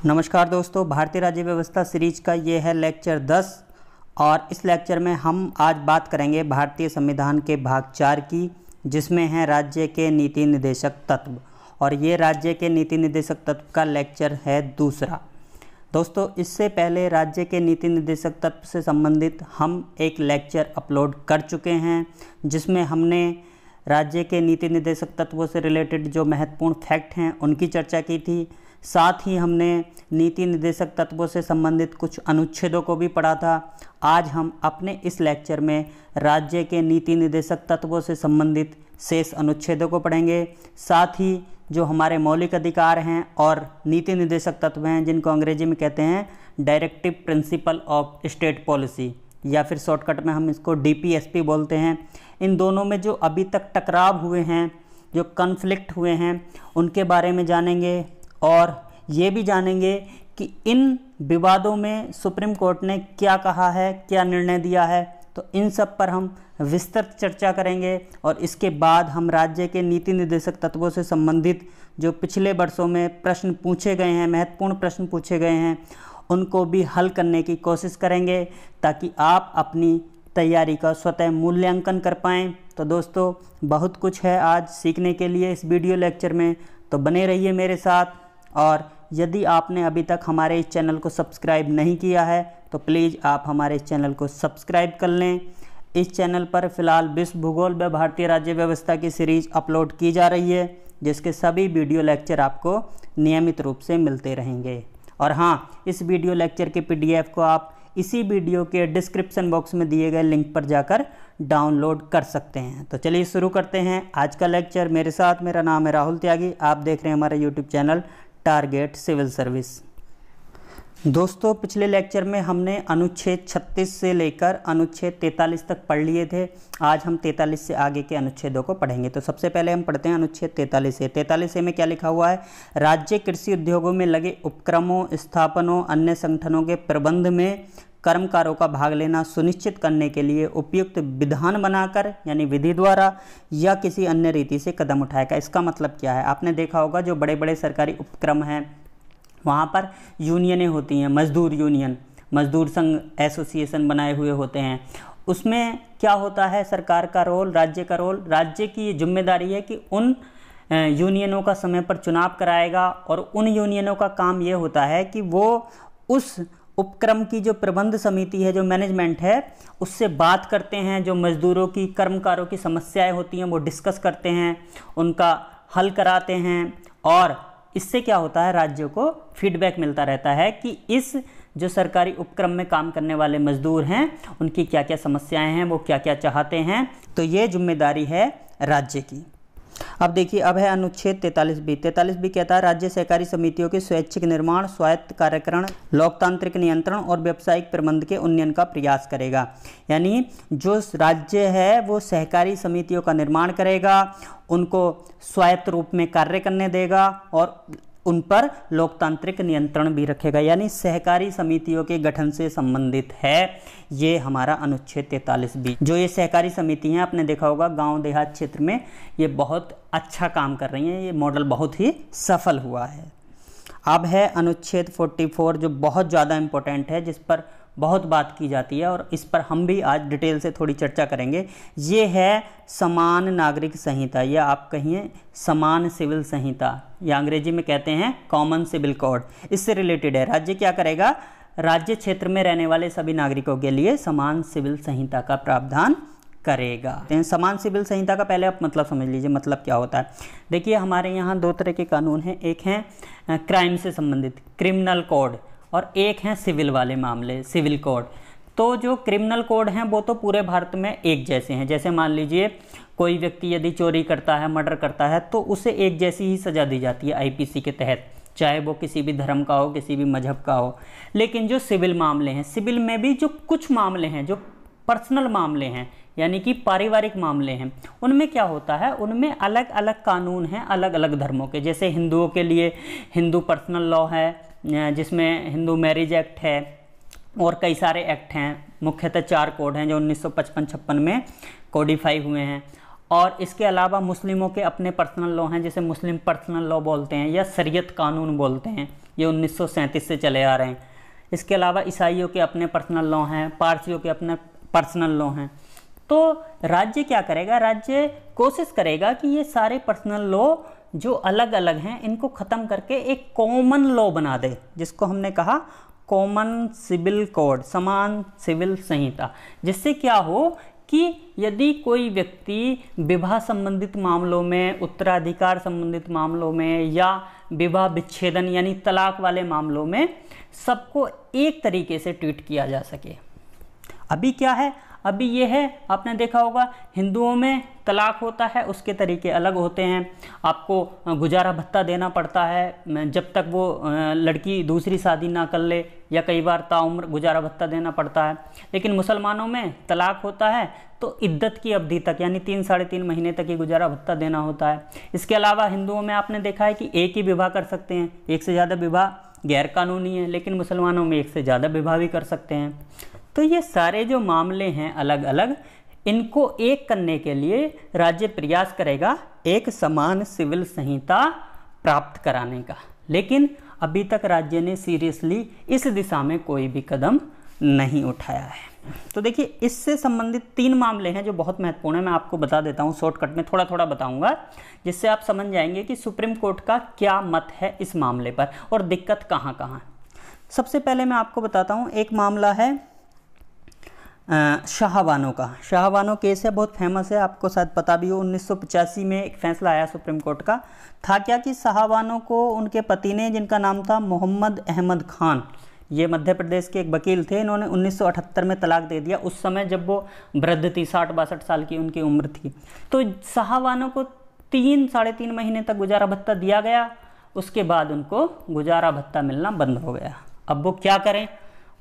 नमस्कार दोस्तों, भारतीय राज्य व्यवस्था सीरीज का ये है लेक्चर 10 और इस लेक्चर में हम आज बात करेंगे भारतीय संविधान के भाग 4 की, जिसमें है राज्य के नीति निर्देशक तत्व। और ये राज्य के नीति निर्देशक तत्व का लेक्चर है दूसरा। दोस्तों, इससे पहले राज्य के नीति निर्देशक तत्व से संबंधित हम एक लेक्चर अपलोड कर चुके हैं, जिसमें हमने राज्य के नीति निर्देशक तत्वों से रिलेटेड जो महत्वपूर्ण फैक्ट हैं उनकी चर्चा की थी। साथ ही हमने नीति निर्देशक तत्वों से संबंधित कुछ अनुच्छेदों को भी पढ़ा था। आज हम अपने इस लेक्चर में राज्य के नीति निर्देशक तत्वों से संबंधित शेष अनुच्छेदों को पढ़ेंगे। साथ ही जो हमारे मौलिक अधिकार हैं और नीति निर्देशक तत्व हैं, जिनको अंग्रेजी में कहते हैं directive principle of state policy, या फिर शॉर्टकट में हम इसको DPSP बोलते हैं। इन दोनों में जो अभी तक टकराव हुए हैं, जो कन्फ्लिक्ट हुए हैं, उनके बारे में जानेंगे और ये भी जानेंगे कि इन विवादों में सुप्रीम कोर्ट ने क्या कहा है, क्या निर्णय दिया है। तो इन सब पर हम विस्तृत चर्चा करेंगे और इसके बाद हम राज्य के नीति निर्देशक तत्वों से संबंधित जो पिछले वर्षों में प्रश्न पूछे गए हैं, महत्वपूर्ण प्रश्न पूछे गए हैं, उनको भी हल करने की कोशिश करेंगे, ताकि आप अपनी तैयारी का स्वतः मूल्यांकन कर पाएँ। तो दोस्तों, बहुत कुछ है आज सीखने के लिए इस वीडियो लेक्चर में, तो बने रहिए मेरे साथ। और यदि आपने अभी तक हमारे इस चैनल को सब्सक्राइब नहीं किया है तो प्लीज़ आप हमारे इस चैनल को सब्सक्राइब कर लें। इस चैनल पर फिलहाल विश्व भूगोल व भारतीय राज्य व्यवस्था की सीरीज अपलोड की जा रही है, जिसके सभी वीडियो लेक्चर आपको नियमित रूप से मिलते रहेंगे। और हाँ, इस वीडियो लेक्चर के PDF को आप इसी वीडियो के डिस्क्रिप्शन बॉक्स में दिए गए लिंक पर जाकर डाउनलोड कर सकते हैं। तो चलिए शुरू करते हैं आज का लेक्चर। मेरे साथ मेरा नाम है राहुल त्यागी, आप देख रहे हैं हमारा YouTube channel target civil service. दोस्तों, पिछले लेक्चर में हमने अनुच्छेद 36 से लेकर अनुच्छेद 43 तक पढ़ लिए थे। आज हम 43 से आगे के अनुच्छेदों को पढ़ेंगे। तो सबसे पहले हम पढ़ते हैं अनुच्छेद 43 ए। 43 ए में क्या लिखा हुआ है? राज्य कृषि उद्योगों में लगे उपक्रमों, स्थापनों, अन्य संगठनों के प्रबंध में कर्मकारों का भाग लेना सुनिश्चित करने के लिए उपयुक्त विधान बनाकर, यानी विधि द्वारा या किसी अन्य रीति से कदम उठाएगा। इसका मतलब क्या है? आपने देखा होगा जो बड़े बड़े सरकारी उपक्रम हैं, वहाँ पर यूनियनें होती हैं, मजदूर यूनियन, मजदूर संघ एसोसिएशन बनाए हुए होते हैं। उसमें क्या होता है? सरकार का रोल, राज्य का रोल, राज्य की ये जिम्मेदारी है कि उन यूनियनों का समय पर चुनाव कराएगा। और उन यूनियनों का काम ये होता है कि वो उस उपक्रम की जो प्रबंध समिति है, जो मैनेजमेंट है, उससे बात करते हैं। जो मजदूरों की, कर्मकारों की समस्याएं होती हैं वो डिस्कस करते हैं, उनका हल कराते हैं। और इससे क्या होता है? राज्यों को फीडबैक मिलता रहता है कि इस जो सरकारी उपक्रम में काम करने वाले मजदूर हैं, उनकी क्या क्या समस्याएं हैं, वो क्या क्या चाहते हैं। तो ये जिम्मेदारी है राज्य की। अब देखिए, अब है अनुच्छेद 43B। 43B कहता है राज्य सहकारी समितियों के स्वैच्छिक निर्माण, स्वायत्त कार्यकरण, लोकतांत्रिक नियंत्रण और व्यावसायिक प्रबंध के उन्नयन का प्रयास करेगा। यानी जो राज्य है वो सहकारी समितियों का निर्माण करेगा, उनको स्वायत्त रूप में कार्य करने देगा और उन पर लोकतांत्रिक नियंत्रण भी रखेगा। यानी सहकारी समितियों के गठन से संबंधित है ये हमारा अनुच्छेद 43B। जो ये सहकारी समिति हैं, आपने देखा होगा गांव देहात क्षेत्र में ये बहुत अच्छा काम कर रही हैं, ये मॉडल बहुत ही सफल हुआ है। अब है अनुच्छेद 44, जो बहुत ज़्यादा इम्पोर्टेंट है, जिस पर बहुत बात की जाती है और इस पर हम भी आज डिटेल से थोड़ी चर्चा करेंगे। ये है समान नागरिक संहिता, या आप कहिए समान सिविल संहिता, या अंग्रेजी में कहते हैं कॉमन सिविल कोड। इससे रिलेटेड है। राज्य क्या करेगा? राज्य क्षेत्र में रहने वाले सभी नागरिकों के लिए समान सिविल संहिता का प्रावधान करेगा। समान सिविल संहिता का पहले आप मतलब समझ लीजिए, मतलब क्या होता है। देखिए, हमारे यहाँ दो तरह के कानून हैं। एक है क्राइम से संबंधित, क्रिमिनल कोड, और एक हैं सिविल वाले मामले, सिविल कोड। तो जो क्रिमिनल कोड हैं वो तो पूरे भारत में एक जैसे हैं। जैसे मान लीजिए कोई व्यक्ति यदि चोरी करता है, मर्डर करता है, तो उसे एक जैसी ही सज़ा दी जाती है IPC के तहत, चाहे वो किसी भी धर्म का हो, किसी भी मजहब का हो। लेकिन जो सिविल मामले हैं, सिविल में भी जो कुछ मामले हैं, जो पर्सनल मामले हैं, यानी कि पारिवारिक मामले हैं, उनमें क्या होता है? उनमें अलग अलग कानून हैं अलग अलग धर्मों के। जैसे हिंदुओं के लिए हिंदू पर्सनल लॉ है, जिसमें हिंदू मैरिज एक्ट है और कई सारे एक्ट हैं। मुख्यतः 4 कोड हैं जो 1955-56 में कोडिफाई हुए हैं। और इसके अलावा मुस्लिमों के अपने पर्सनल लॉ हैं, जैसे मुस्लिम पर्सनल लॉ बोलते हैं या शरीयत कानून बोलते हैं, ये 1937 से चले आ रहे हैं। इसके अलावा ईसाइयों के अपने पर्सनल लॉ हैं, पारसियों के अपने पर्सनल लॉ हैं। तो राज्य क्या करेगा, राज्य कोशिश करेगा कि ये सारे पर्सनल लॉ जो अलग अलग हैं इनको ख़त्म करके एक कॉमन लॉ बना दे, जिसको हमने कहा कॉमन सिविल कोड, समान सिविल संहिता। जिससे क्या हो कि यदि कोई व्यक्ति विवाह संबंधित मामलों में, उत्तराधिकार संबंधित मामलों में या विवाह विच्छेदन यानी तलाक वाले मामलों में सबको एक तरीके से ट्रीट किया जा सके। अभी क्या है, अभी ये है, आपने देखा होगा हिंदुओं में तलाक होता है, उसके तरीके अलग होते हैं। आपको गुजारा भत्ता देना पड़ता है जब तक वो लड़की दूसरी शादी ना कर ले, या कई बार ताउम्र गुजारा भत्ता देना पड़ता है। लेकिन मुसलमानों में तलाक होता है तो इद्दत की अवधि तक यानी 3 साढ़े 3 महीने तक ही गुजारा भत्ता देना होता है। इसके अलावा हिंदुओं में आपने देखा है कि एक ही विवाह कर सकते हैं, एक से ज़्यादा विवाह गैर कानूनी है, लेकिन मुसलमानों में एक से ज़्यादा विवाह भी कर सकते हैं। तो ये सारे जो मामले हैं अलग अलग, इनको एक करने के लिए राज्य प्रयास करेगा एक समान सिविल संहिता प्राप्त कराने का। लेकिन अभी तक राज्य ने सीरियसली इस दिशा में कोई भी कदम नहीं उठाया है। तो देखिए, इससे संबंधित 3 मामले हैं जो बहुत महत्वपूर्ण है। मैं आपको बता देता हूँ, शॉर्टकट में थोड़ा थोड़ा बताऊंगा, जिससे आप समझ जाएंगे कि सुप्रीम कोर्ट का क्या मत है इस मामले पर और दिक्कत कहाँ कहाँ है। सबसे पहले मैं आपको बताता हूँ, एक मामला है शाहबानो का। शाहबानो केस है, बहुत फेमस है, आपको शायद पता भी हो। 1985 में एक फैसला आया सुप्रीम कोर्ट का। था क्या कि शाहबानो को उनके पति ने, जिनका नाम था मोहम्मद अहमद खान, ये मध्य प्रदेश के एक वकील थे, इन्होंने 1978 में तलाक दे दिया, उस समय जब वो वृद्ध थी, 60-62 साल की उनकी उम्र थी। तो शाहबानो को 3 साढ़े 3 महीने तक गुजारा भत्ता दिया गया, उसके बाद उनको गुजारा भत्ता मिलना बंद हो गया। अब वो क्या करें,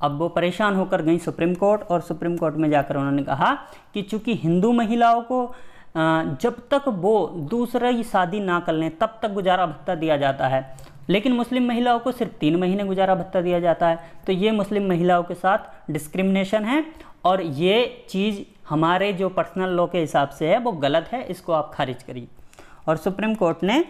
अब वो परेशान होकर गई सुप्रीम कोर्ट, और सुप्रीम कोर्ट में जाकर उन्होंने कहा कि चूंकि हिंदू महिलाओं को जब तक वो दूसरी शादी ना कर लें तब तक गुजारा भत्ता दिया जाता है, लेकिन मुस्लिम महिलाओं को सिर्फ 3 महीने गुजारा भत्ता दिया जाता है, तो ये मुस्लिम महिलाओं के साथ डिस्क्रिमिनेशन है और ये चीज़ हमारे जो पर्सनल लॉ के हिसाब से है वो गलत है, इसको आप खारिज करिए। और सुप्रीम कोर्ट ने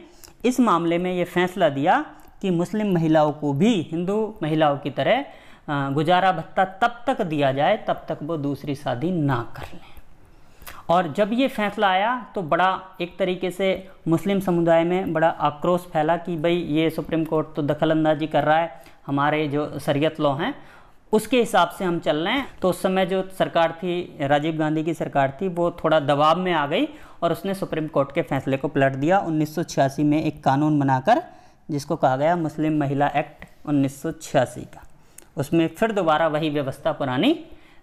इस मामले में ये फैसला दिया कि मुस्लिम महिलाओं को भी हिंदू महिलाओं की तरह गुजारा भत्ता तब तक दिया जाए तब तक वो दूसरी शादी ना कर लें। और जब ये फैसला आया तो बड़ा एक तरीके से मुस्लिम समुदाय में बड़ा आक्रोश फैला कि भाई ये सुप्रीम कोर्ट तो दखलंदाजी कर रहा है, हमारे जो शरीयत लॉ हैं उसके हिसाब से हम चल रहे हैं। तो उस समय जो सरकार थी, राजीव गांधी की सरकार थी, वो थोड़ा दबाव में आ गई और उसने सुप्रीम कोर्ट के फैसले को पलट दिया। 1986 में एक कानून बनाकर, जिसको कहा गया मुस्लिम महिला एक्ट 1986 का, उसमें फिर दोबारा वही व्यवस्था पुरानी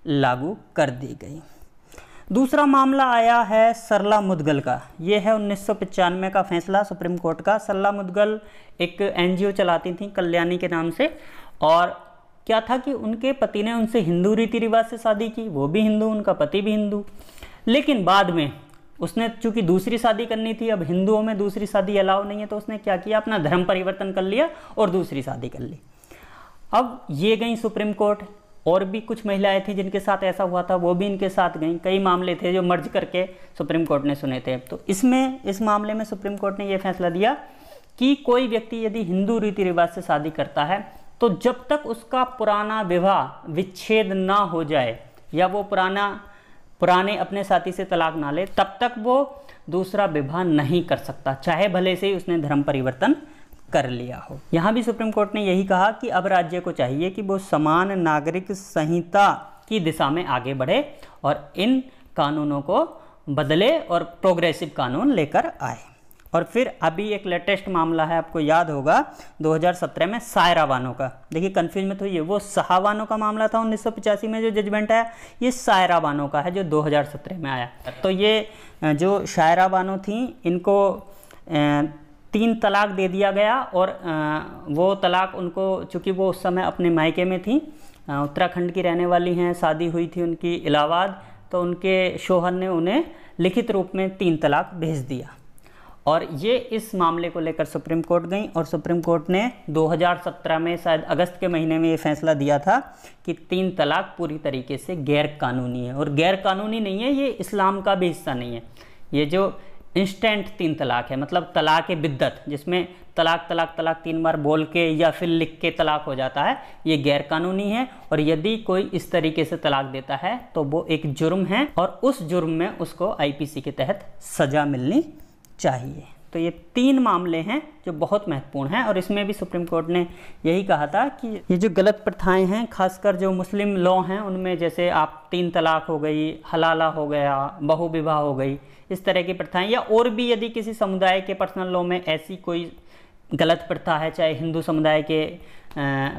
लागू कर दी गई। दूसरा मामला आया है सरला मुदगल का। ये है 1995 का फैसला सुप्रीम कोर्ट का। सरला मुदगल एक NGO चलाती थी कल्याणी के नाम से, और क्या था कि उनके पति ने उनसे हिंदू रीति रिवाज से शादी की, वो भी हिंदू, उनका पति भी हिंदू, लेकिन बाद में उसने चूंकि दूसरी शादी करनी थी, अब हिंदुओं में दूसरी शादी अलाउ नहीं है, तो उसने क्या किया, अपना धर्म परिवर्तन कर लिया और दूसरी शादी कर ली। अब ये गई सुप्रीम कोर्ट, और भी कुछ महिलाएं थी जिनके साथ ऐसा हुआ था, वो भी इनके साथ गई। कई मामले थे जो मर्ज करके सुप्रीम कोर्ट ने सुने थे। तो इस मामले में सुप्रीम कोर्ट ने ये फैसला दिया कि कोई व्यक्ति यदि हिंदू रीति रिवाज से शादी करता है तो जब तक उसका पुराना विवाह विच्छेद ना हो जाए या वो पुराने अपने साथी से तलाक ना ले, तब तक वो दूसरा विवाह नहीं कर सकता, चाहे भले से ही उसने धर्म परिवर्तन कर लिया हो। यहाँ भी सुप्रीम कोर्ट ने यही कहा कि अब राज्य को चाहिए कि वो समान नागरिक संहिता की दिशा में आगे बढ़े और इन कानूनों को बदले और प्रोग्रेसिव कानून लेकर आए। और फिर अभी एक लेटेस्ट मामला है, आपको याद होगा 2017 में सायरा बानो का। देखिए कंफ्यूज मत होइए, वो शाहबानो का मामला था 1985 में जो जजमेंट आया, ये सायरा बानो का है जो 2017 में आया। तो ये जो सायरा बानो थी, इनको 3 तलाक दे दिया गया, और वो तलाक उनको, चूँकि वो उस समय अपने मायके में थी, उत्तराखंड की रहने वाली हैं, शादी हुई थी उनकी इलाहाबाद, तो उनके शोहर ने उन्हें लिखित रूप में 3 तलाक भेज दिया। और ये इस मामले को लेकर सुप्रीम कोर्ट गई, और सुप्रीम कोर्ट ने 2017 में शायद अगस्त के महीने में ये फैसला दिया था कि 3 तलाक पूरी तरीके से गैर कानूनी है। और गैर कानूनी नहीं है, ये इस्लाम का भी हिस्सा नहीं है, ये जो इंस्टेंट 3 तलाक है, मतलब तलाक बिद्दत, जिसमें तलाक तलाक तलाक 3 बार बोल के या फिर लिख के तलाक हो जाता है, ये गैर कानूनी है। और यदि कोई इस तरीके से तलाक देता है तो वो एक जुर्म है और उस जुर्म में उसको आईपीसी के तहत सजा मिलनी चाहिए। तो ये 3 मामले हैं जो बहुत महत्वपूर्ण हैं और इसमें भी सुप्रीम कोर्ट ने यही कहा था कि ये जो गलत प्रथाएं हैं, खासकर जो मुस्लिम लॉ हैं उनमें, जैसे आप 3 तलाक हो गई, हलाला हो गया, बहु विवाह हो गई, इस तरह की प्रथाएं, या और भी यदि किसी समुदाय के पर्सनल लॉ में ऐसी कोई गलत प्रथा है, चाहे हिंदू समुदाय के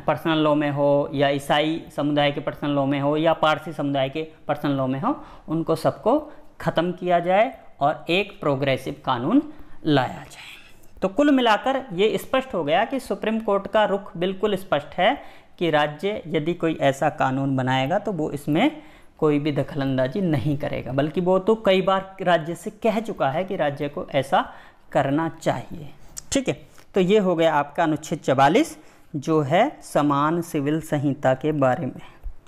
पर्सनल लॉ में हो या ईसाई समुदाय के पर्सनल लॉ में हो या पारसी समुदाय के पर्सनल लॉ में हो, उनको सबको ख़त्म किया जाए और एक प्रोग्रेसिव कानून लाया जाए। तो कुल मिलाकर ये स्पष्ट हो गया कि सुप्रीम कोर्ट का रुख बिल्कुल स्पष्ट है कि राज्य यदि कोई ऐसा कानून बनाएगा तो वो इसमें कोई भी दखलंदाजी नहीं करेगा, बल्कि वो तो कई बार राज्य से कह चुका है कि राज्य को ऐसा करना चाहिए। ठीक है, तो ये हो गया आपका अनुच्छेद 44 जो है समान सिविल संहिता के बारे में।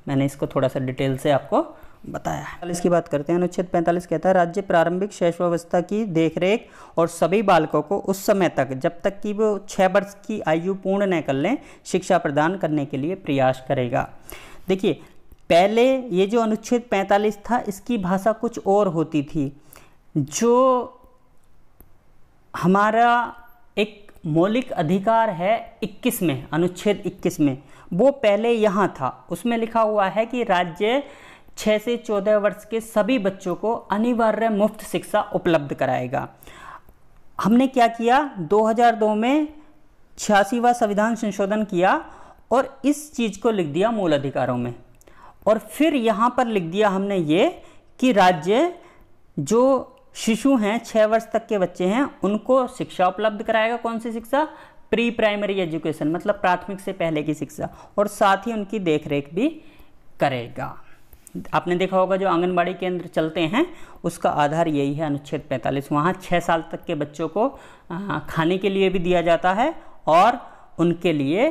मैंने इसको थोड़ा सा डिटेल से आपको बताया है। इसकी बात करते हैं। अनुच्छेद 45 कहता है राज्य प्रारंभिक शैशवावस्था की देखरेख और सभी बालकों को उस समय तक जब तक कि वो 6 वर्ष की आयु पूर्ण न कर लें शिक्षा प्रदान करने के लिए प्रयास करेगा। देखिए, पहले ये जो अनुच्छेद 45 था इसकी भाषा कुछ और होती थी। जो हमारा एक मौलिक अधिकार है 21 में, अनुच्छेद 21 में, वो पहले यहाँ था। उसमें लिखा हुआ है कि राज्य 6 से 14 वर्ष के सभी बच्चों को अनिवार्य मुफ्त शिक्षा उपलब्ध कराएगा। हमने क्या किया, 2002 में 86वां संविधान संशोधन किया और इस चीज़ को लिख दिया मूल अधिकारों में। और फिर यहाँ पर लिख दिया हमने ये कि राज्य जो शिशु हैं, 6 वर्ष तक के बच्चे हैं, उनको शिक्षा उपलब्ध कराएगा। कौन सी शिक्षा? प्री प्राइमरी एजुकेशन, मतलब प्राथमिक से पहले की शिक्षा, और साथ ही उनकी देखरेख भी करेगा। आपने देखा होगा जो आंगनबाड़ी केंद्र चलते हैं उसका आधार यही है अनुच्छेद 45। वहाँ 6 साल तक के बच्चों को खाने के लिए भी दिया जाता है और उनके लिए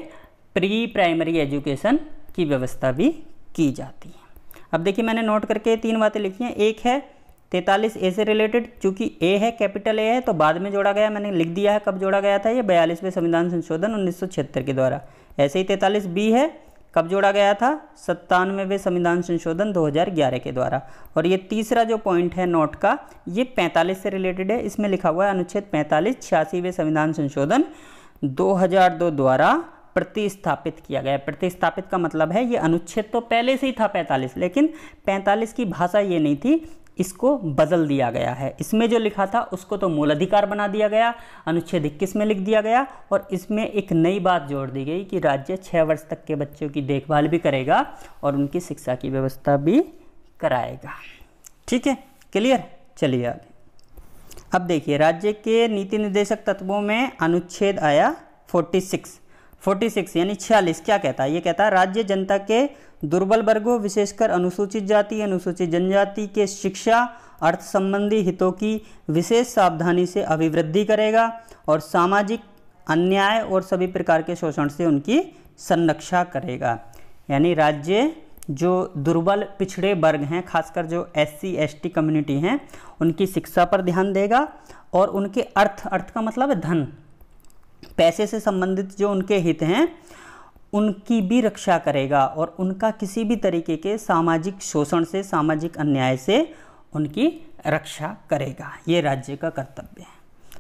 प्री प्राइमरी एजुकेशन की व्यवस्था भी की जाती है। अब देखिए, मैंने नोट करके 3 बातें लिखी हैं। एक है 43A से रिलेटेड, चूंकि ए है, कैपिटल ए है, तो बाद में जोड़ा गया, मैंने लिख दिया है कब जोड़ा गया था, ये 42वें संविधान संशोधन 1976 के द्वारा। ऐसे ही 43B है, कब जोड़ा गया था, 97वें संविधान संशोधन 2011 के द्वारा। और ये तीसरा जो पॉइंट है नोट का, ये 45 से रिलेटेड है। इसमें लिखा हुआ है अनुच्छेद 45 86वें संविधान संशोधन 2002 द्वारा प्रतिस्थापित किया गया। प्रतिस्थापित का मतलब है ये अनुच्छेद तो पहले से ही था 45, लेकिन 45 की भाषा ये नहीं थी, इसको बदल दिया गया है। इसमें जो लिखा था उसको तो मूल अधिकार बना दिया गया, अनुच्छेद 21 में लिख दिया गया, और इसमें एक नई बात जोड़ दी गई कि राज्य 6 वर्ष तक के बच्चों की देखभाल भी करेगा और उनकी शिक्षा की व्यवस्था भी कराएगा। ठीक है, क्लियर? चलिए आगे। अब देखिए, राज्य के नीति निर्देशक तत्वों में अनुच्छेद आया 46 यानी 46। क्या कहता है? ये कहता है राज्य जनता के दुर्बल वर्गों, विशेषकर अनुसूचित जाति, अनुसूचित जनजाति के शिक्षा अर्थ संबंधी हितों की विशेष सावधानी से अभिवृद्धि करेगा और सामाजिक अन्याय और सभी प्रकार के शोषण से उनकी संरक्षा करेगा। यानी राज्य जो दुर्बल पिछड़े वर्ग हैं, खासकर जो SC ST कम्युनिटी हैं, उनकी शिक्षा पर ध्यान देगा और उनके अर्थ का मतलब है धन, पैसे से संबंधित जो उनके हित हैं उनकी भी रक्षा करेगा और उनका किसी भी तरीके के सामाजिक शोषण से, सामाजिक अन्याय से उनकी रक्षा करेगा। ये राज्य का कर्तव्य है।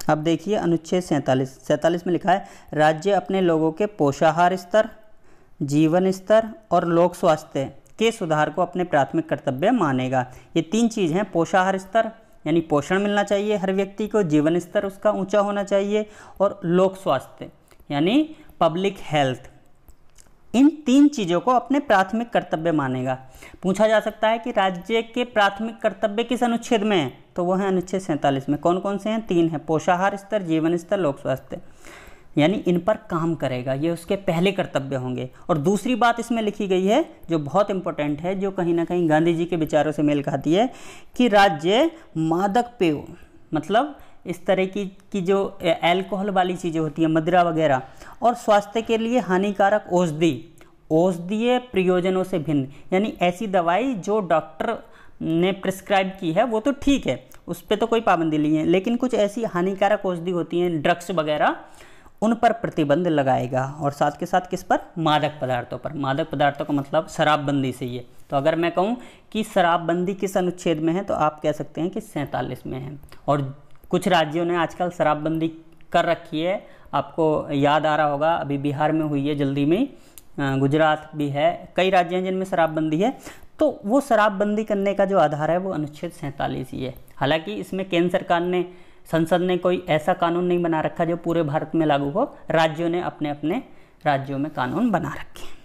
अब देखिए अनुच्छेद 47 में लिखा है राज्य अपने लोगों के पोषाहार स्तर, जीवन स्तर और लोक स्वास्थ्य के सुधार को अपने प्राथमिक कर्तव्य मानेगा। ये 3 चीज़ हैं। पोषाहार स्तर यानी पोषण मिलना चाहिए हर व्यक्ति को, जीवन स्तर उसका ऊंचा होना चाहिए, और लोक स्वास्थ्य यानी पब्लिक हेल्थ। इन 3 चीज़ों को अपने प्राथमिक कर्तव्य मानेगा। पूछा जा सकता है कि राज्य के प्राथमिक कर्तव्य किस अनुच्छेद में है, तो वो है अनुच्छेद 47 में। कौन कौन से हैं? 3 हैं, पोषाहार स्तर, जीवन स्तर, लोक स्वास्थ्य। यानी इन पर काम करेगा, ये उसके पहले कर्तव्य होंगे। और दूसरी बात इसमें लिखी गई है जो बहुत इंपॉर्टेंट है, जो कहीं ना कहीं गांधी जी के विचारों से मेल खाती है, कि राज्य मादक पेय, मतलब इस तरह की जो अल्कोहल वाली चीज़ें होती हैं, मदिरा वगैरह, और स्वास्थ्य के लिए हानिकारक औषधीय प्रयोजनों से भिन्न, यानी ऐसी दवाई जो डॉक्टर ने प्रिस्क्राइब की है वो तो ठीक है, उस पर तो कोई पाबंदी नहीं है, लेकिन कुछ ऐसी हानिकारक औषधि होती हैं, ड्रग्स वगैरह, उन पर प्रतिबंध लगाएगा। और साथ के साथ किस पर? मादक पदार्थों पर। मादक पदार्थों का मतलब शराबबंदी से ही है। तो अगर मैं कहूँ कि शराबबंदी किस अनुच्छेद में है तो आप कह सकते हैं कि 47 में है। और कुछ राज्यों ने आजकल शराबबंदी कर रखी है, आपको याद आ रहा होगा, अभी बिहार में हुई है जल्दी में, गुजरात भी है, कई राज्य हैं जिनमें शराबबंदी है। तो वो शराबबंदी करने का जो आधार है वो अनुच्छेद 47 ही है। हालांकि इसमें केंद्र सरकार ने, संसद ने कोई ऐसा कानून नहीं बना रखा जो पूरे भारत में लागू हो, राज्यों ने अपने अपने राज्यों में कानून बना रखे हैं।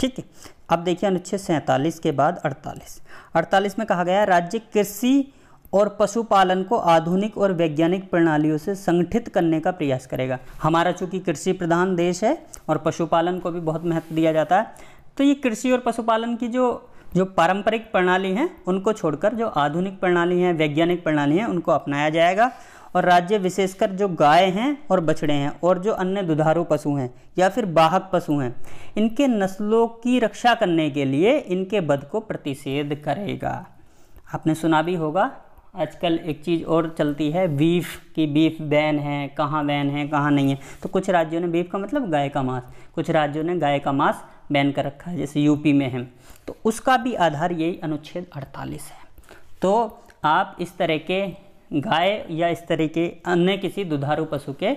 ठीक है, अब देखिए अनुच्छेद 47 के बाद 48 में कहा गया राज्य कृषि और पशुपालन को आधुनिक और वैज्ञानिक प्रणालियों से संगठित करने का प्रयास करेगा। हमारा चूंकि कृषि प्रधान देश है और पशुपालन को भी बहुत महत्व दिया जाता है, तो ये कृषि और पशुपालन की जो पारंपरिक प्रणाली हैं उनको छोड़कर जो आधुनिक प्रणाली हैं, वैज्ञानिक प्रणाली हैं, उनको अपनाया जाएगा। और राज्य विशेषकर जो गाय हैं और बछड़े हैं और जो अन्य दुधारू पशु हैं या फिर वाहक पशु हैं, इनके नस्लों की रक्षा करने के लिए इनके वध को प्रतिषेध करेगा। आपने सुना भी होगा, आजकल एक चीज़ और चलती है बीफ की, बीफ बैन है, कहाँ बैन है कहाँ नहीं है। तो कुछ राज्यों ने, बीफ का मतलब गाय का मांस, कुछ राज्यों ने गाय का मांस बैन कर रखा है, जैसे यूपी में है। तो उसका भी आधार यही अनुच्छेद 48 है। तो आप इस तरह के गाय या इस तरह के अन्य किसी दुधारू पशु के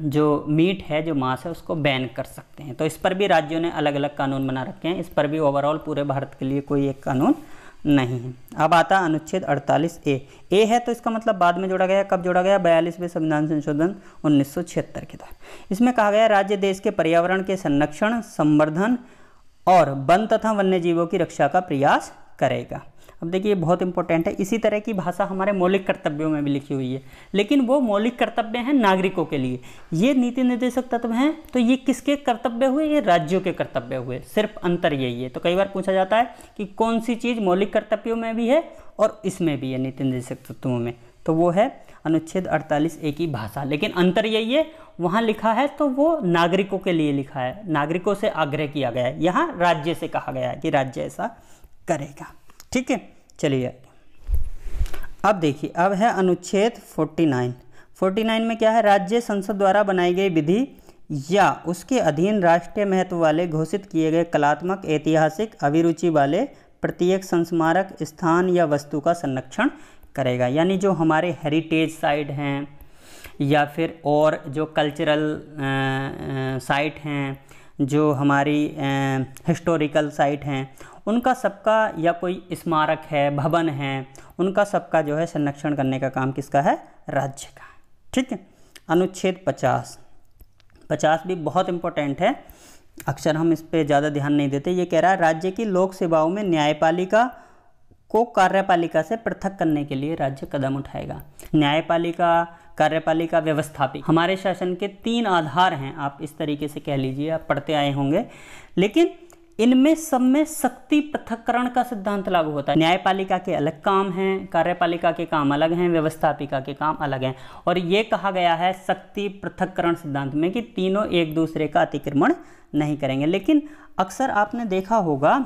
जो मीट है, जो मांस है, उसको बैन कर सकते हैं। तो इस पर भी राज्यों ने अलग अलग कानून बना रखे हैं। इस पर भी ओवरऑल पूरे भारत के लिए कोई एक कानून नहीं है। अब आता अनुच्छेद 48A है, तो इसका मतलब बाद में जोड़ा गया। कब जोड़ा गया? 42वें संविधान संशोधन 1976 के तहत। इसमें कहा गया राज्य देश के पर्यावरण के संरक्षण, संवर्धन और वन तथा वन्य जीवों की रक्षा का प्रयास करेगा। अब देखिए बहुत इंपॉर्टेंट है, इसी तरह की भाषा हमारे मौलिक कर्तव्यों में भी लिखी हुई है, लेकिन वो मौलिक कर्तव्य हैं नागरिकों के लिए। ये नीति निर्देशक तत्व हैं, तो ये किसके कर्तव्य हुए? ये राज्यों के कर्तव्य हुए। सिर्फ अंतर यही है। तो कई बार पूछा जाता है कि कौन सी चीज़ मौलिक कर्तव्यों में भी है और इसमें भी है, नीति निर्देशक तत्वों में, तो वो है अनुच्छेद 48A की भाषा। लेकिन अंतर यही है, वहाँ लिखा है तो वो नागरिकों के लिए लिखा है, नागरिकों से आग्रह किया गया है। यहाँ राज्य से कहा गया है कि राज्य ऐसा करेगा। ठीक है, चलिए अब देखिए, अब है अनुच्छेद 49 में क्या है? राज्य संसद द्वारा बनाई गई विधि या उसके अधीन राष्ट्रीय महत्व वाले घोषित किए गए कलात्मक, ऐतिहासिक अभिरुचि वाले प्रत्येक संस्मारक स्थान या वस्तु का संरक्षण करेगा। यानी जो हमारे हेरिटेज साइट हैं या फिर और जो कल्चरल साइट हैं, जो हमारी हिस्टोरिकल साइट हैं, उनका सबका, या कोई स्मारक है, भवन है, उनका सबका जो है संरक्षण करने का काम किसका है? राज्य का। ठीक है, अनुच्छेद 50 भी बहुत इंपॉर्टेंट है, अक्सर हम इस पे ज़्यादा ध्यान नहीं देते। ये कह रहा है राज्य की लोक सेवाओं में न्यायपालिका को कार्यपालिका से पृथक करने के लिए राज्य कदम उठाएगा। न्यायपालिका, कार्यपालिका, व्यवस्थापिका, हमारे शासन के 3 आधार हैं, आप इस तरीके से कह लीजिए, आप पढ़ते आए होंगे। लेकिन इनमें सब में शक्ति पृथक्करण का सिद्धांत लागू होता है। न्यायपालिका के अलग काम हैं, कार्यपालिका के काम अलग हैं, व्यवस्थापिका के काम अलग हैं। और ये कहा गया है शक्ति पृथक्करण सिद्धांत में कि तीनों एक दूसरे का अतिक्रमण नहीं करेंगे। लेकिन अक्सर आपने देखा होगा,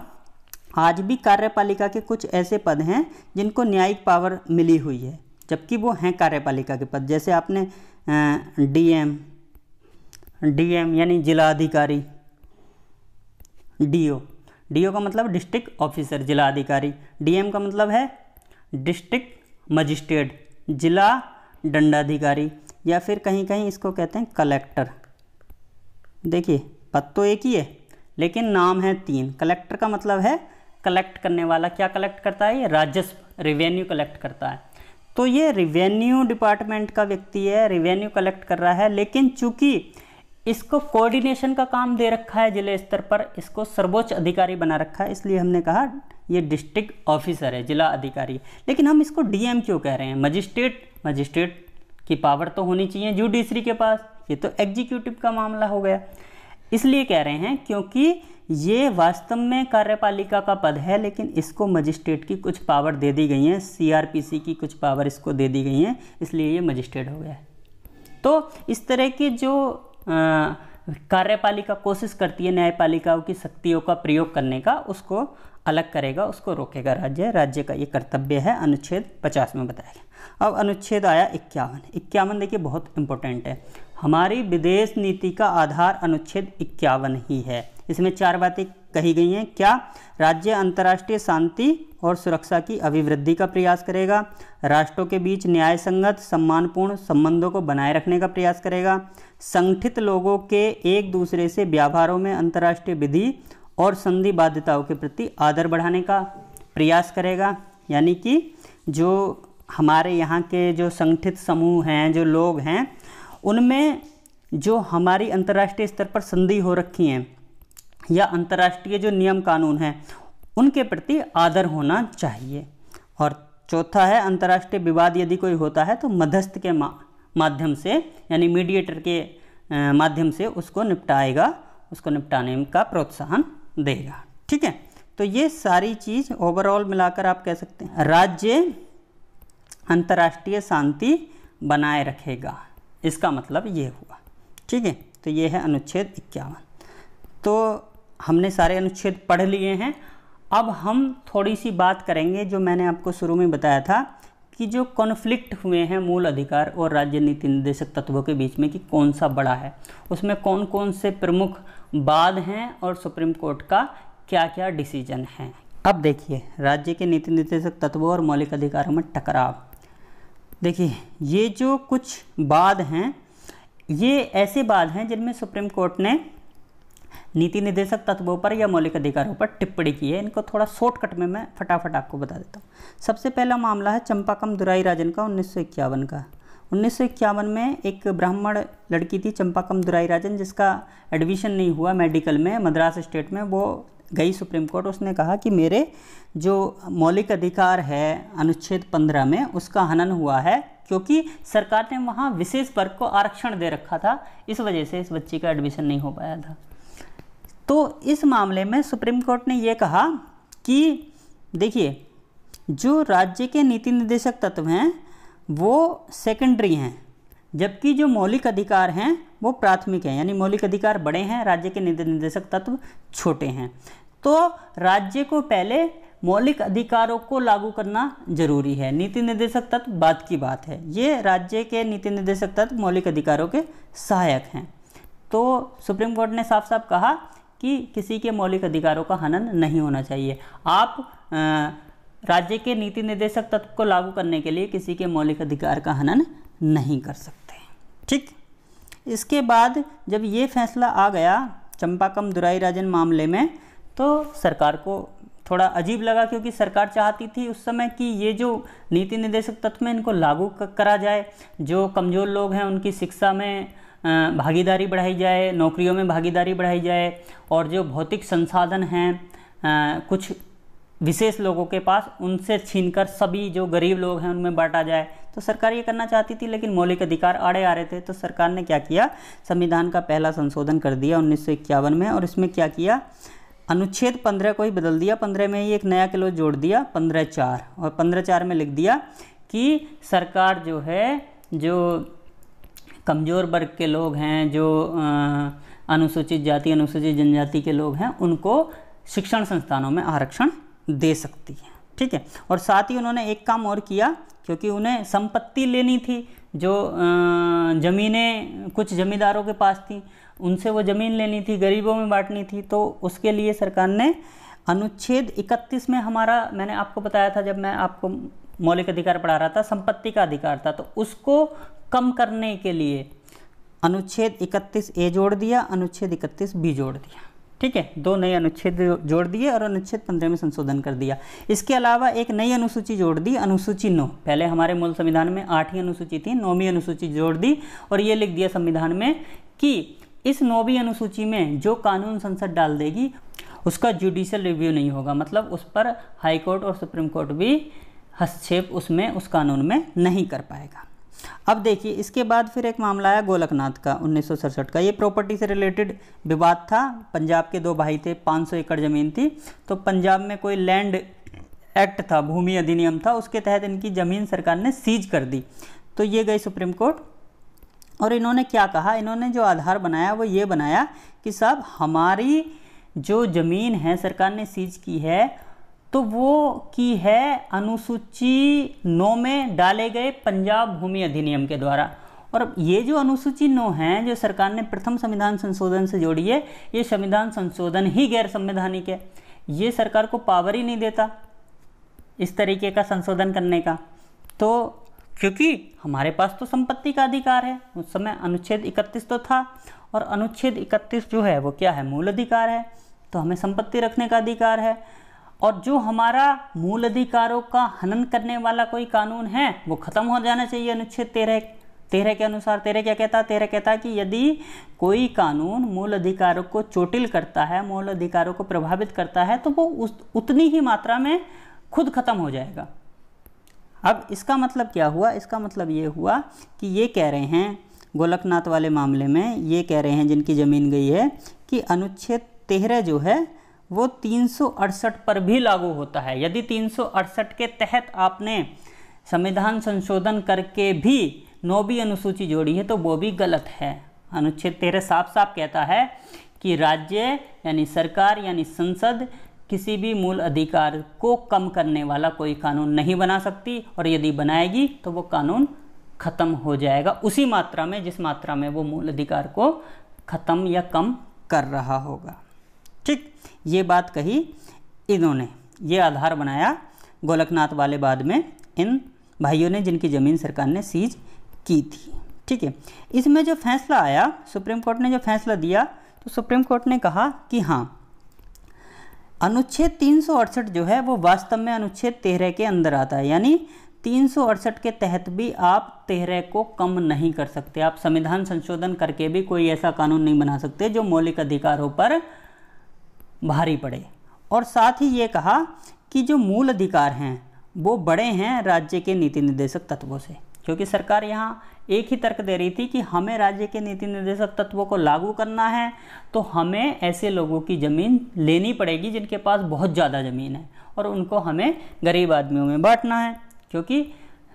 आज भी कार्यपालिका के कुछ ऐसे पद हैं जिनको न्यायिक पावर मिली हुई है, जबकि वो हैं कार्यपालिका के पद। जैसे आपने डीएम यानी जिला अधिकारी, डीओ का मतलब डिस्ट्रिक्ट ऑफिसर, जिला अधिकारी। डीएम का मतलब है डिस्ट्रिक्ट मजिस्ट्रेट, जिला दंडाधिकारी, या फिर कहीं कहीं इसको कहते हैं कलेक्टर। देखिए पद तो एक ही है लेकिन नाम है 3। कलेक्टर का मतलब है कलेक्ट करने वाला। क्या कलेक्ट करता है? ये राजस्व, रेवेन्यू कलेक्ट करता है। तो ये रेवेन्यू डिपार्टमेंट का व्यक्ति है, रेवेन्यू कलेक्ट कर रहा है। लेकिन चूंकि इसको कोऑर्डिनेशन का काम दे रखा है जिले स्तर पर, इसको सर्वोच्च अधिकारी बना रखा है, इसलिए हमने कहा ये डिस्ट्रिक्ट ऑफिसर है, जिला अधिकारी। लेकिन हम इसको डीएम क्यों कह रहे हैं? मजिस्ट्रेट की पावर तो होनी चाहिए जुडिशरी के पास, ये तो एग्जीक्यूटिव का मामला हो गया। इसलिए कह रहे हैं क्योंकि ये वास्तव में कार्यपालिका का पद है, लेकिन इसको मजिस्ट्रेट की कुछ पावर दे दी गई हैं, सीआरपीसी की कुछ पावर इसको दे दी गई हैं, इसलिए ये मजिस्ट्रेट हो गया है। तो इस तरह की जो कार्यपालिका कोशिश करती है न्यायपालिकाओं की शक्तियों का प्रयोग करने का, उसको अलग करेगा, उसको रोकेगा राज्य का ये कर्तव्य है, अनुच्छेद 50 में बताया गया। अब अनुच्छेद आया 51 देखिए बहुत इंपॉर्टेंट है। हमारी विदेश नीति का आधार अनुच्छेद 51 ही है। इसमें 4 बातें कही गई हैं। क्या? राज्य अंतर्राष्ट्रीय शांति और सुरक्षा की अभिवृद्धि का प्रयास करेगा, राष्ट्रों के बीच न्याय संगत सम्मानपूर्ण संबंधों को बनाए रखने का प्रयास करेगा, संगठित लोगों के एक दूसरे से व्यवहारों में अंतर्राष्ट्रीय विधि और संधि बाध्यताओं के प्रति आदर बढ़ाने का प्रयास करेगा। यानी कि जो हमारे यहाँ के जो संगठित समूह हैं, जो लोग हैं, उनमें जो हमारी अंतर्राष्ट्रीय स्तर पर संधि हो रखी हैं या अंतर्राष्ट्रीय जो नियम कानून हैं उनके प्रति आदर होना चाहिए। और चौथा है, अंतर्राष्ट्रीय विवाद यदि कोई होता है तो मध्यस्थ के माध्यम से यानी मीडिएटर के माध्यम से उसको निपटाएगा, उसको निपटाने का प्रोत्साहन देगा। ठीक है, तो ये सारी चीज़ ओवरऑल मिलाकर आप कह सकते हैं राज्य अंतर्राष्ट्रीय शांति बनाए रखेगा, इसका मतलब ये हुआ। ठीक है, तो ये है अनुच्छेद 51। तो हमने सारे अनुच्छेद पढ़ लिए हैं। अब हम थोड़ी सी बात करेंगे जो मैंने आपको शुरू में बताया था कि जो कॉन्फ्लिक्ट हुए हैं मूल अधिकार और राज्य नीति निर्देशक तत्वों के बीच में कि कौन सा बड़ा है, उसमें कौन कौन से प्रमुख वाद हैं और सुप्रीम कोर्ट का क्या क्या डिसीजन है। अब देखिए, राज्य के नीति निर्देशक तत्वों और मौलिक अधिकारों में टकराव। देखिए, ये जो कुछ वाद हैं ये ऐसे वाद हैं जिनमें सुप्रीम कोर्ट ने नीति निर्देशक तत्वों पर या मौलिक अधिकारों पर टिप्पणी की है। इनको थोड़ा शॉर्टकट में मैं फटाफट आपको बता देता हूँ। सबसे पहला मामला है चंपाकम दुराईराजन का 1951 का। 1951 में एक ब्राह्मण लड़की थी चंपाकम दुराईराजन, जिसका एडमिशन नहीं हुआ मेडिकल में मद्रास स्टेट में। वो गई सुप्रीम कोर्ट, उसने कहा कि मेरे जो मौलिक अधिकार है अनुच्छेद 15 में उसका हनन हुआ है, क्योंकि सरकार ने वहाँ विशेष वर्ग को आरक्षण दे रखा था, इस वजह से इस बच्ची का एडमिशन नहीं हो पाया था। तो इस मामले में सुप्रीम कोर्ट ने ये कहा कि देखिए, जो राज्य के नीति निर्देशक तत्व हैं वो सेकेंडरी हैं, जबकि जो मौलिक अधिकार हैं वो प्राथमिक हैं। यानी मौलिक अधिकार बड़े हैं, राज्य के नीति निर्देशक तत्व छोटे हैं। तो राज्य को पहले मौलिक अधिकारों को लागू करना जरूरी है, नीति निर्देशक तत्व बाद की बात है। ये राज्य के नीति निर्देशक तत्व मौलिक अधिकारों के सहायक हैं। तो सुप्रीम कोर्ट ने साफ साफ कहा कि किसी के मौलिक अधिकारों का हनन नहीं होना चाहिए। आप राज्य के नीति निर्देशक तत्व को लागू करने के लिए किसी के मौलिक अधिकार का हनन नहीं कर सकते। ठीक, इसके बाद जब ये फैसला आ गया चंपाकम दुराईराजन मामले में, तो सरकार को थोड़ा अजीब लगा, क्योंकि सरकार चाहती थी उस समय कि ये जो नीति निर्देशक तत्व में इनको लागू करा जाए, जो कमज़ोर लोग हैं उनकी शिक्षा में भागीदारी बढ़ाई जाए, नौकरियों में भागीदारी बढ़ाई जाए, और जो भौतिक संसाधन हैं कुछ विशेष लोगों के पास उनसे छीनकर सभी जो गरीब लोग हैं उनमें बांटा जाए। तो सरकार ये करना चाहती थी, लेकिन मौलिक अधिकार आड़े आ रहे थे। तो सरकार ने क्या किया, संविधान का पहला संशोधन कर दिया 1951 में, और इसमें क्या किया, अनुच्छेद 15 को ही बदल दिया। 15 में ही एक नया क्लॉज जोड़ दिया 15(4), और 15(4) में लिख दिया कि सरकार जो है जो कमज़ोर वर्ग के लोग हैं, जो अनुसूचित जाति अनुसूचित जनजाति के लोग हैं, उनको शिक्षण संस्थानों में आरक्षण दे सकती है। ठीक है, और साथ ही उन्होंने एक काम और किया, क्योंकि उन्हें संपत्ति लेनी थी, जो ज़मीनें कुछ जमींदारों के पास थी, उनसे वो ज़मीन लेनी थी, गरीबों में बांटनी थी। तो उसके लिए सरकार ने अनुच्छेद 31 में, हमारा मैंने आपको बताया था जब मैं आपको मौलिक अधिकार पढ़ा रहा था, संपत्ति का अधिकार था, तो उसको कम करने के लिए अनुच्छेद 31A जोड़ दिया, अनुच्छेद 31B जोड़ दिया। ठीक है, 2 नए अनुच्छेद जोड़ दिए और अनुच्छेद 15 में संशोधन कर दिया। इसके अलावा एक नई अनुसूची जोड़ दी, अनुसूची 9। पहले हमारे मूल संविधान में 8वीं अनुसूची थी, 9वीं अनुसूची जोड़ दी, और ये लिख दिया संविधान में कि इस 9वीं अनुसूची में जो कानून संसद डाल देगी उसका जुडिशियल रिव्यू नहीं होगा, मतलब उस पर हाई कोर्ट और सुप्रीम कोर्ट भी हस्तक्षेप उसमें उस कानून में नहीं कर पाएगा। अब देखिए, इसके बाद फिर एक मामला आया गोलकनाथ का 1967 का। ये प्रॉपर्टी से रिलेटेड विवाद था। पंजाब के 2 भाई थे, 500 एकड़ ज़मीन थी, तो पंजाब में कोई लैंड एक्ट था, भूमि अधिनियम था, उसके तहत इनकी ज़मीन सरकार ने सीज कर दी। तो ये गई सुप्रीम कोर्ट, और इन्होंने क्या कहा, इन्होंने जो आधार बनाया वो ये बनाया कि साहब हमारी जो ज़मीन है सरकार ने सीज की है तो वो की है अनुसूची 9 में डाले गए पंजाब भूमि अधिनियम के द्वारा। और ये जो अनुसूची 9 है जो सरकार ने प्रथम संविधान संशोधन से जोड़ी है, ये संविधान संशोधन ही गैर संवैधानिक है। ये सरकार को पावर ही नहीं देता इस तरीके का संशोधन करने का। तो क्योंकि हमारे पास तो संपत्ति का अधिकार है, उस समय अनुच्छेद 31 तो था, और अनुच्छेद 31 जो है वो क्या है, मूल अधिकार है, तो हमें संपत्ति रखने का अधिकार है। और जो हमारा मूल अधिकारों का हनन करने वाला कोई कानून है वो खत्म हो जाना चाहिए। अनुच्छेद 13 के अनुसार 13 क्या कहता है, 13 कहता है कि यदि कोई कानून मूल अधिकारों को चोटिल करता है, मूल अधिकारों को प्रभावित करता है, तो वो उतनी ही मात्रा में खुद खत्म हो जाएगा। अब इसका मतलब क्या हुआ, इसका मतलब ये हुआ कि ये कह रहे हैं गोलकनाथ वाले मामले में, ये कह रहे हैं जिनकी ज़मीन गई है कि अनुच्छेद 13 जो है वो 368 पर भी लागू होता है। यदि 368 के तहत आपने संविधान संशोधन करके भी 9वीं अनुसूची जोड़ी है तो वो भी गलत है। अनुच्छेद 13 साफ साफ कहता है कि राज्य यानी सरकार यानी संसद किसी भी मूल अधिकार को कम करने वाला कोई कानून नहीं बना सकती, और यदि बनाएगी तो वो कानून खत्म हो जाएगा उसी मात्रा में जिस मात्रा में वो मूल अधिकार को खत्म या कम कर रहा होगा। ठीक, ये बात कही इन्होंने, ये आधार बनाया गोलकनाथ वाले बाद में इन भाइयों ने जिनकी ज़मीन सरकार ने सीज की थी। ठीक है, इसमें जो फैसला आया, सुप्रीम कोर्ट ने जो फैसला दिया, तो सुप्रीम कोर्ट ने कहा कि हाँ, अनुच्छेद 368 जो है वो वास्तव में अनुच्छेद 13 के अंदर आता है, यानी 368 के तहत भी आप 13 को कम नहीं कर सकते। आप संविधान संशोधन करके भी कोई ऐसा कानून नहीं बना सकते जो मौलिक अधिकारों पर भारी पड़े। और साथ ही ये कहा कि जो मूल अधिकार हैं वो बड़े हैं राज्य के नीति निर्देशक तत्वों से, क्योंकि सरकार यहाँ एक ही तर्क दे रही थी कि हमें राज्य के नीति निर्देशक तत्वों को लागू करना है तो हमें ऐसे लोगों की ज़मीन लेनी पड़ेगी जिनके पास बहुत ज़्यादा ज़मीन है, और उनको हमें गरीब आदमियों में बांटना है, क्योंकि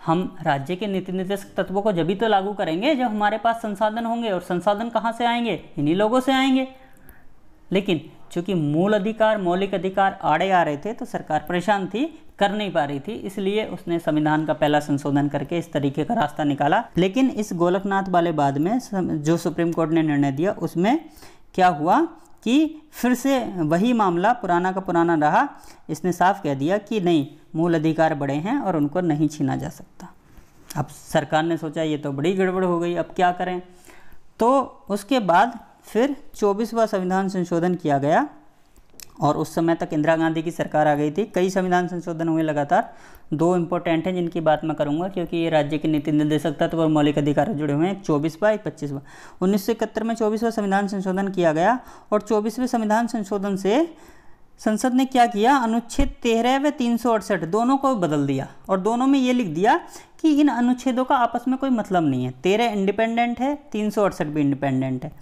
हम राज्य के नीति निर्देशक तत्वों को जब भी तो लागू करेंगे जब हमारे पास संसाधन होंगे, और संसाधन कहाँ से आएंगे, इन्हीं लोगों से आएंगे। लेकिन चूँकि मूल अधिकार मौलिक अधिकार आड़े आ रहे थे तो सरकार परेशान थी, कर नहीं पा रही थी, इसलिए उसने संविधान का पहला संशोधन करके इस तरीके का रास्ता निकाला। लेकिन इस गोलकनाथ वाले बाद में जो सुप्रीम कोर्ट ने निर्णय दिया उसमें क्या हुआ कि फिर से वही मामला पुराना का पुराना रहा। इसने साफ कह दिया कि नहीं, मूल अधिकार बड़े हैं और उनको नहीं छीना जा सकता। अब सरकार ने सोचा ये तो बड़ी गड़बड़ हो गई, अब क्या करें। तो उसके बाद फिर 24वां संविधान संशोधन किया गया, और उस समय तक इंदिरा गांधी की सरकार आ गई थी। कई संविधान संशोधन हुए लगातार, 2 इम्पोर्टेंट हैं जिनकी बात मैं करूंगा क्योंकि ये राज्य के नीति निर्देशक तत्व और मौलिक अधिकार जुड़े हुए हैं। एक 24वां, एक 25वां। 1971 में 24वां संविधान संशोधन किया गया, और 24वें संविधान संशोधन से संसद ने क्या किया, अनुच्छेद 13 व 368 दोनों को बदल दिया, और दोनों में ये लिख दिया कि इन अनुच्छेदों का आपस में कोई मतलब नहीं है। 13 इंडिपेंडेंट है, 368 भी इंडिपेंडेंट है।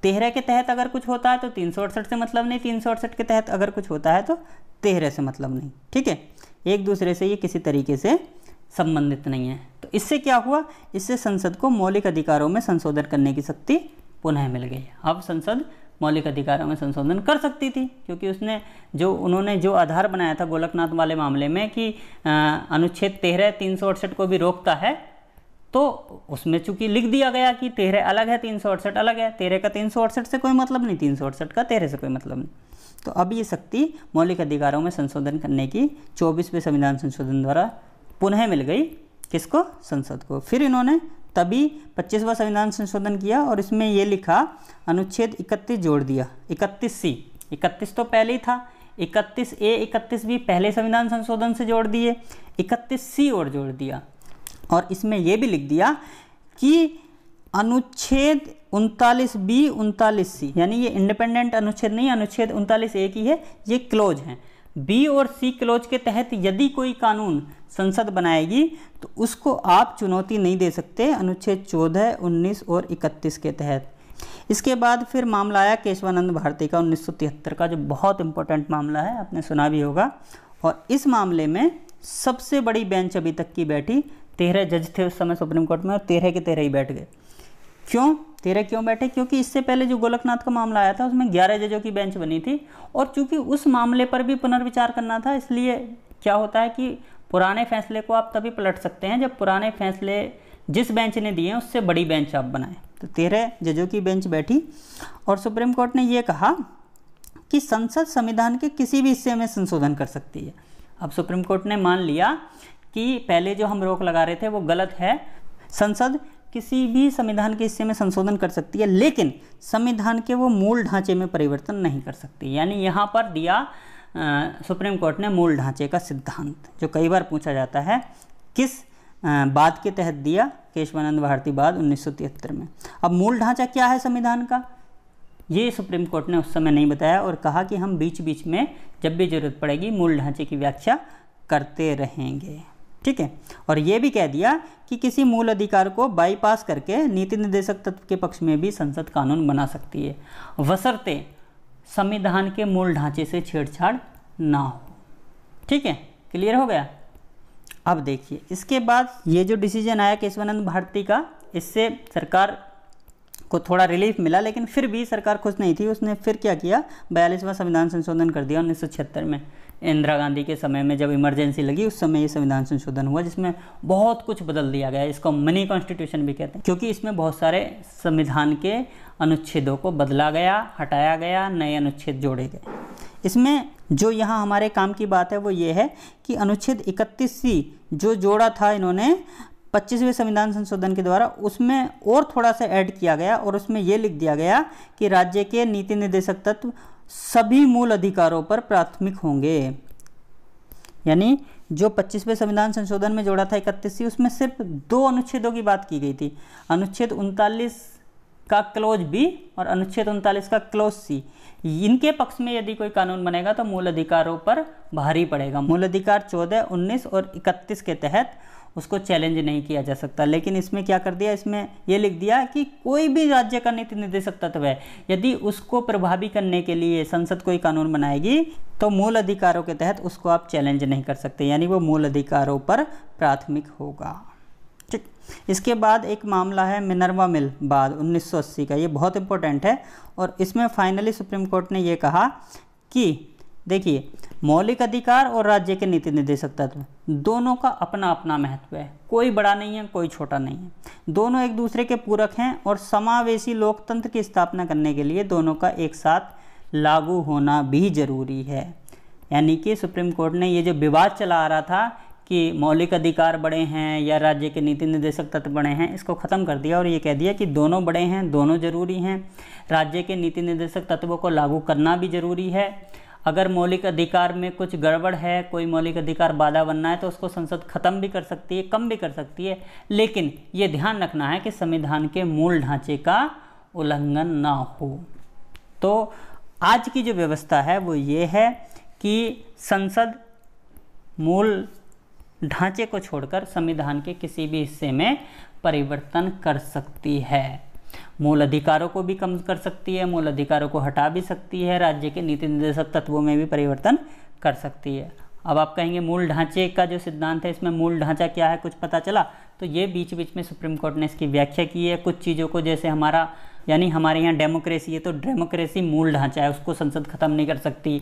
13 के तहत अगर कुछ होता है तो 368 से मतलब नहीं, 368 के तहत अगर कुछ होता है तो 13 से मतलब नहीं। ठीक है, एक दूसरे से ये किसी तरीके से संबंधित नहीं है। तो इससे क्या हुआ, इससे संसद को मौलिक अधिकारों में संशोधन करने की शक्ति पुनः मिल गई। अब संसद मौलिक अधिकारों में संशोधन कर सकती थी, क्योंकि उन्होंने जो आधार बनाया था गोलकनाथ वाले मामले में कि अनुच्छेद 13 368 को भी रोकता है, तो उसमें चूंकि लिख दिया गया कि 13 अलग है 368 अलग है, 13 का 368 से कोई मतलब नहीं, 368 का 13 से कोई मतलब नहीं। तो अब ये शक्ति मौलिक अधिकारों में संशोधन करने की 24वें संविधान संशोधन द्वारा पुनः मिल गई, किसको, संसद को। फिर इन्होंने तभी 25वां संविधान संशोधन किया, और इसमें ये लिखा अनुच्छेद 31 जोड़ दिया, 31C। 31 तो पहले ही था, 31A 31B पहले संविधान संशोधन से जोड़ दिए, 31C और जोड़ दिया, और इसमें यह भी लिख दिया कि अनुच्छेद 39B 39C, यानी ये इंडिपेंडेंट अनुच्छेद नहीं, अनुच्छेद 39A की है, ये क्लोज हैं। बी और सी क्लोज के तहत यदि कोई कानून संसद बनाएगी तो उसको आप चुनौती नहीं दे सकते, अनुच्छेद 14, 19 और 31 के तहत। इसके बाद फिर मामला आया केशवानंद भारती का 1973 का, जो बहुत इंपॉर्टेंट मामला है, आपने सुना भी होगा। और इस मामले में सबसे बड़ी बेंच अभी तक की बैठी, 13 जज थे उस समय सुप्रीम कोर्ट में, और 13 के 13 ही बैठ गए। क्यों 13 क्यों बैठे? क्योंकि इससे पहले जो गोलकनाथ का मामला आया था उसमें 11 जजों की बेंच बनी थी, और चूंकि उस मामले पर भी पुनर्विचार करना था, इसलिए क्या होता है कि पुराने फैसले को आप तभी पलट सकते हैं जब पुराने फैसले जिस बेंच ने दिए हैं उससे बड़ी बेंच आप बनाएं। तो 13 जजों की बेंच बैठी और सुप्रीम कोर्ट ने ये कहा कि संसद संविधान के किसी भी हिस्से में संशोधन कर सकती है। अब सुप्रीम कोर्ट ने मान लिया कि पहले जो हम रोक लगा रहे थे वो गलत है, संसद किसी भी संविधान के हिस्से में संशोधन कर सकती है, लेकिन संविधान के वो मूल ढांचे में परिवर्तन नहीं कर सकती। यानी यहाँ पर दिया सुप्रीम कोर्ट ने मूल ढांचे का सिद्धांत, जो कई बार पूछा जाता है, किस बाद के तहत दिया? केशवानंद भारती बाद 1973 में। अब मूल ढांचा क्या है संविधान का, ये सुप्रीम कोर्ट ने उस समय नहीं बताया और कहा कि हम बीच बीच में जब भी जरूरत पड़ेगी मूल ढांचे की व्याख्या करते रहेंगे। ठीक है, और ये भी कह दिया कि किसी मूल अधिकार को बाईपास करके नीति निर्देशक तत्व के पक्ष में भी संसद कानून बना सकती है, बशर्ते संविधान के मूल ढांचे से छेड़छाड़ ना हो। ठीक है, क्लियर हो गया? अब देखिए, इसके बाद ये जो डिसीजन आया केशवानंद भारती का, इससे सरकार को थोड़ा रिलीफ मिला, लेकिन फिर भी सरकार खुश नहीं थी। उसने फिर क्या किया, 42वां संविधान संशोधन कर दिया 1976 में। इंदिरा गांधी के समय में जब इमरजेंसी लगी उस समय ये संविधान संशोधन हुआ, जिसमें बहुत कुछ बदल दिया गया। इसको मिनी कॉन्स्टिट्यूशन भी कहते हैं, क्योंकि इसमें बहुत सारे संविधान के अनुच्छेदों को बदला गया, हटाया गया, नए अनुच्छेद जोड़े गए। इसमें जो यहाँ हमारे काम की बात है वो ये है कि अनुच्छेद 31C जो जोड़ा था इन्होंने 25वें संविधान संशोधन के द्वारा, उसमें और थोड़ा सा ऐड किया गया और उसमें यह लिख दिया गया कि राज्य के नीति निर्देशक तत्व सभी मूल अधिकारों पर प्राथमिक होंगे। यानी जो 25वें संविधान संशोधन में जोड़ा था 31C, उसमें सिर्फ 2 अनुच्छेदों की बात की गई थी, अनुच्छेद 39 का क्लोज बी और अनुच्छेद 39 का क्लोज सी। इनके पक्ष में यदि कोई कानून बनेगा तो मूल अधिकारों पर भारी पड़ेगा। मूल अधिकार 14, 19 और 31 के तहत उसको चैलेंज नहीं किया जा सकता। लेकिन इसमें क्या कर दिया, इसमें यह लिख दिया कि कोई भी राज्य का नीति निर्देशक तत्व है, यदि उसको प्रभावी करने के लिए संसद कोई कानून बनाएगी तो मूल अधिकारों के तहत उसको आप चैलेंज नहीं कर सकते, यानी वो मूल अधिकारों पर प्राथमिक होगा। ठीक, इसके बाद एक मामला है मिनर्वा मिल बाद 1980 का, ये बहुत इंपॉर्टेंट है। और इसमें फाइनली सुप्रीम कोर्ट ने ये कहा कि देखिए, मौलिक अधिकार और राज्य के नीति निर्देशक तत्व दोनों का अपना अपना महत्व है, कोई बड़ा नहीं है, कोई छोटा नहीं है, दोनों एक दूसरे के पूरक हैं और समावेशी लोकतंत्र की स्थापना करने के लिए दोनों का एक साथ लागू होना भी जरूरी है। यानी कि सुप्रीम कोर्ट ने ये जो विवाद चला आ रहा था कि मौलिक अधिकार बड़े हैं या राज्य के नीति निर्देशक तत्व बड़े हैं, इसको ख़त्म कर दिया और ये कह दिया कि दोनों बड़े हैं, दोनों जरूरी हैं, राज्य के नीति निर्देशक तत्वों को लागू करना भी जरूरी है। अगर मौलिक अधिकार में कुछ गड़बड़ है, कोई मौलिक अधिकार बाधा बनना है तो उसको संसद खत्म भी कर सकती है, कम भी कर सकती है, लेकिन ये ध्यान रखना है कि संविधान के मूल ढांचे का उल्लंघन ना हो। तो आज की जो व्यवस्था है वो ये है कि संसद मूल ढांचे को छोड़कर संविधान के किसी भी हिस्से में परिवर्तन कर सकती है। मूल अधिकारों को भी कम कर सकती है, मूल अधिकारों को हटा भी सकती है, राज्य के नीति निर्देशक तत्वों में भी परिवर्तन कर सकती है। अब आप कहेंगे मूल ढांचे का जो सिद्धांत है, इसमें मूल ढांचा क्या है, कुछ पता चला? तो ये बीच बीच में सुप्रीम कोर्ट ने इसकी व्याख्या की है। कुछ चीज़ों को, जैसे यानी हमारे यहाँ डेमोक्रेसी है तो डेमोक्रेसी मूल ढांचा है, उसको संसद खत्म नहीं कर सकती।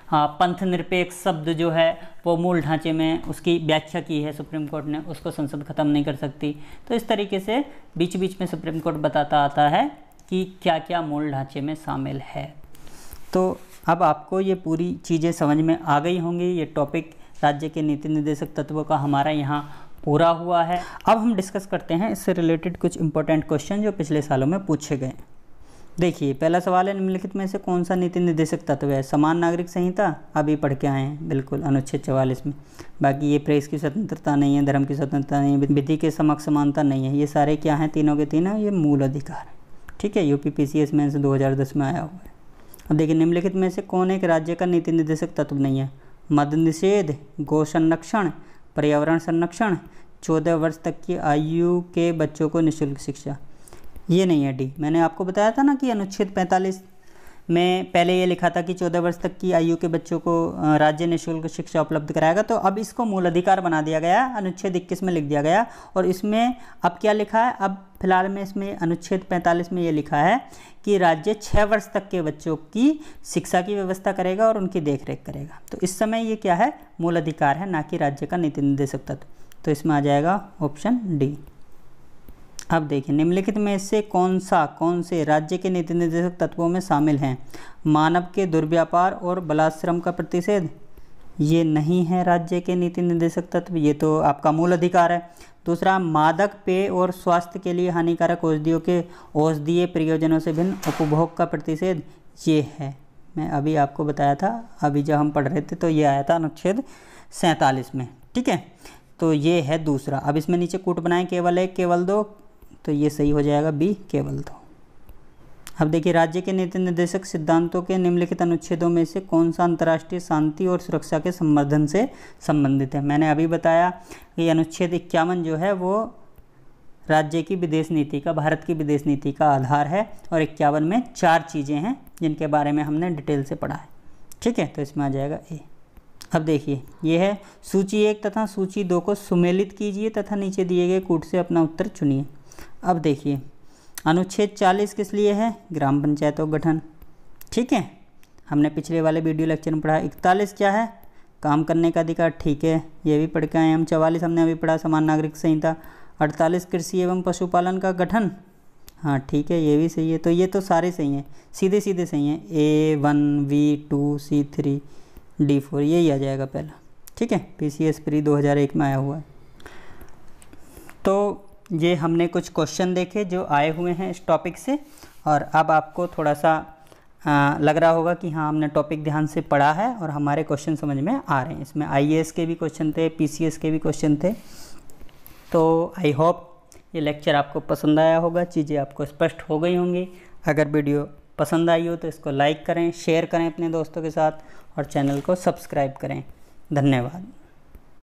हाँ, पंथ निरपेक्ष शब्द जो है वो मूल ढांचे में उसकी व्याख्या की है सुप्रीम कोर्ट ने, उसको संसद खत्म नहीं कर सकती। तो इस तरीके से बीच बीच में सुप्रीम कोर्ट बताता आता है कि क्या क्या मूल ढांचे में शामिल है। तो अब आपको ये पूरी चीज़ें समझ में आ गई होंगी। ये टॉपिक राज्य के नीति निर्देशक तत्वों का हमारा यहाँ पूरा हुआ है। अब हम डिस्कस करते हैं इससे रिलेटेड कुछ इंपॉर्टेंट क्वेश्चन जो पिछले सालों में पूछे गए। देखिए, पहला सवाल है, निम्नलिखित में से कौन सा नीति निर्देशक तत्व है? समान नागरिक संहिता, अभी पढ़ के आए हैं, बिल्कुल अनुच्छेद 44 में। बाकी ये प्रेस की स्वतंत्रता नहीं है, धर्म की स्वतंत्रता नहीं है, विधि के समक्ष समानता नहीं है, ये सारे क्या हैं? तीनों के तीनों ये मूल अधिकार। ठीक है, UPPCS मेंस 2010 में आया हुआ है। अब देखिए, निम्नलिखित में से कौन एक राज्य का नीति निर्देशक तत्व नहीं है? मद्य निषेध, गौ संरक्षण, पर्यावरण संरक्षण, 14 वर्ष तक की आयु के बच्चों को निःशुल्क शिक्षा। ये नहीं है डी। मैंने आपको बताया था ना कि अनुच्छेद 45 में पहले ये लिखा था कि 14 वर्ष तक की आयु के बच्चों को राज्य निःशुल्क शिक्षा उपलब्ध कराएगा, तो अब इसको मूल अधिकार बना दिया गया, अनुच्छेद 21 में लिख दिया गया। और इसमें अब क्या लिखा है, अब फिलहाल में इसमें अनुच्छेद 45 में ये लिखा है कि राज्य 6 वर्ष तक के बच्चों की शिक्षा की व्यवस्था करेगा और उनकी देखरेख करेगा। तो इस समय ये क्या है, मूल अधिकार है, ना कि राज्य का नीति निर्देशक तत्व। तो इसमें आ जाएगा ऑप्शन डी। अब देखिए, निम्नलिखित में से कौन से राज्य के नीति निर्देशक तत्वों में शामिल हैं? मानव के दुर्व्यापार और बलात्श्रम का प्रतिषेध, ये नहीं है राज्य के नीति निर्देशक तत्व, ये तो आपका मूल अधिकार है। दूसरा, मादक पेय और स्वास्थ्य के लिए हानिकारक औषधियों के औषधीय प्रयोजनों से भिन्न उपभोग का प्रतिषेध, ये है। मैं अभी आपको बताया था, अभी जब हम पढ़ रहे थे तो ये आया था अनुच्छेद 47 में, ठीक है। तो ये है दूसरा। अब इसमें नीचे कूट बनाएं, केवल 1, केवल 2, तो ये सही हो जाएगा बी, केवल 2। अब देखिए, राज्य के नीति निर्देशक सिद्धांतों के निम्नलिखित अनुच्छेदों में से कौन सा अंतर्राष्ट्रीय शांति और सुरक्षा के संवर्धन से संबंधित है? मैंने अभी बताया कि अनुच्छेद 51 जो है वो राज्य की विदेश नीति का, भारत की विदेश नीति का आधार है। और 51 में 4 चीज़ें हैं जिनके बारे में हमने डिटेल से पढ़ा है, ठीक है। तो इसमें आ जाएगा ए। अब देखिए, ये है सूची 1 तथा सूची 2 को सुमेलित कीजिए तथा नीचे दिए गए कूट से अपना उत्तर चुनिए। अब देखिए, अनुच्छेद 40 किस लिए है? ग्राम पंचायतों का गठन, ठीक है, हमने पिछले वाले वीडियो लेक्चर में पढ़ा। 41 क्या है? काम करने का अधिकार, ठीक है, ये भी पढ़ के आए हम। 44 हमने अभी पढ़ा, समान नागरिक संहिता। 48 कृषि एवं पशुपालन का गठन, हाँ ठीक है, ये भी सही है। तो ये तो सारे सही हैं, सीधे सीधे सही हैं। A1, V2, C3, D4 यही आ जाएगा पहला, ठीक है। PCS प्री 2001 में आया हुआ है। तो ये हमने कुछ क्वेश्चन देखे जो आए हुए हैं इस टॉपिक से, और अब आपको थोड़ा सा लग रहा होगा कि हाँ, हमने टॉपिक ध्यान से पढ़ा है और हमारे क्वेश्चन समझ में आ रहे हैं। इसमें IAS के भी क्वेश्चन थे, PCS के भी क्वेश्चन थे। तो आई होप ये लेक्चर आपको पसंद आया होगा, चीज़ें आपको स्पष्ट हो गई होंगी। अगर वीडियो पसंद आई हो तो इसको लाइक करें, शेयर करें अपने दोस्तों के साथ और चैनल को सब्सक्राइब करें। धन्यवाद।